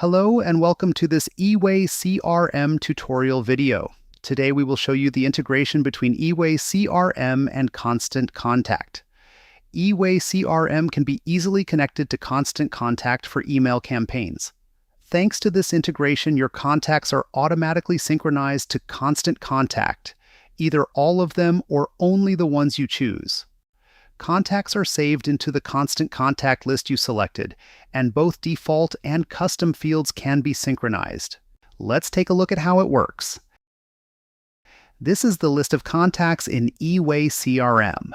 Hello and welcome to this eWay-CRM tutorial video. Today we will show you the integration between eWay-CRM and Constant Contact. eWay-CRM can be easily connected to Constant Contact for email campaigns. Thanks to this integration, your contacts are automatically synchronized to Constant Contact, either all of them or only the ones you choose. Contacts are saved into the Constant Contact list you selected, and both default and custom fields can be synchronized. Let's take a look at how it works. This is the list of contacts in eWay-CRM.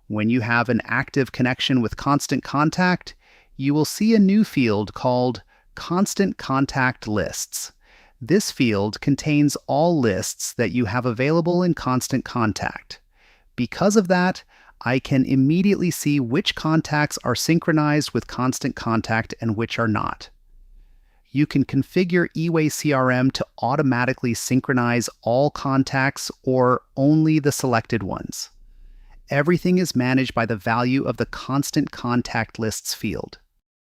When you have an active connection with Constant Contact, you will see a new field called Constant Contact Lists. This field contains all lists that you have available in Constant Contact. Because of that, I can immediately see which contacts are synchronized with Constant Contact and which are not. You can configure eWay-CRM to automatically synchronize all contacts or only the selected ones. Everything is managed by the value of the Constant Contact Lists field.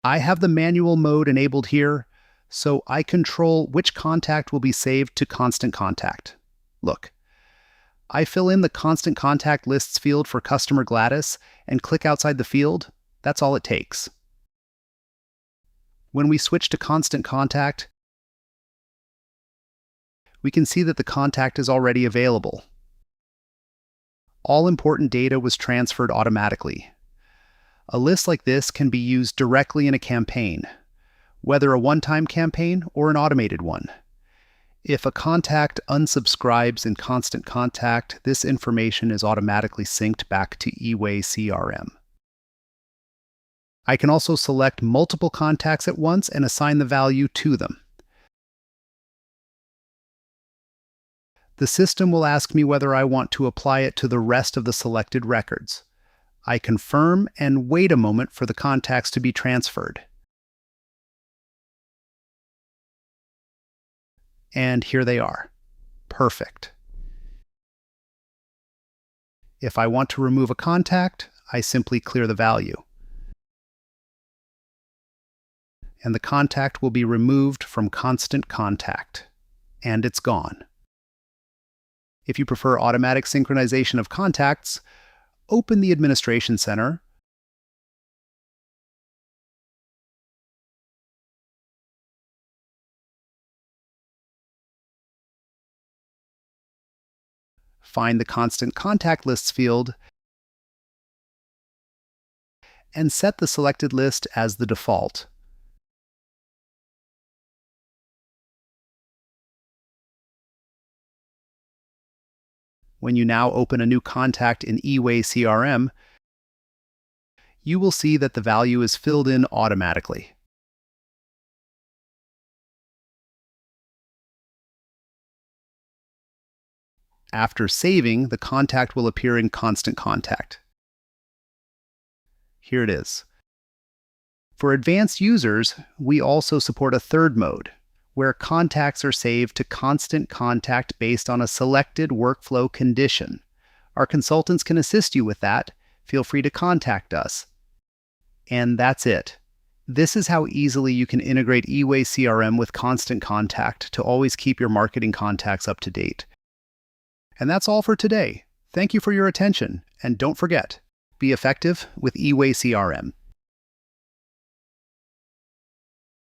I have the manual mode enabled here, so I control which contact will be saved to Constant Contact. Look. I fill in the Constant Contact Lists field for customer Gladys and click outside the field. That's all it takes. When we switch to Constant Contact, we can see that the contact is already available. All important data was transferred automatically. A list like this can be used directly in a campaign, whether a one-time campaign or an automated one. If a contact unsubscribes in Constant Contact, this information is automatically synced back to eWay-CRM. I can also select multiple contacts at once and assign the value to them. The system will ask me whether I want to apply it to the rest of the selected records. I confirm and wait a moment for the contacts to be transferred. And here they are. Perfect. If I want to remove a contact, I simply clear the value. And the contact will be removed from Constant Contact. And it's gone. If you prefer automatic synchronization of contacts, open the Administration Center, find the Constant Contact Lists field, and set the selected list as the default. When you now open a new contact in eWay-CRM, you will see that the value is filled in automatically. After saving, the contact will appear in Constant Contact. Here it is. For advanced users, we also support a third mode, where contacts are saved to Constant Contact based on a selected workflow condition. Our consultants can assist you with that. Feel free to contact us. And that's it. This is how easily you can integrate eWay-CRM with Constant Contact to always keep your marketing contacts up to date. And that's all for today. Thank you for your attention, and don't forget, be effective with eWay-CRM.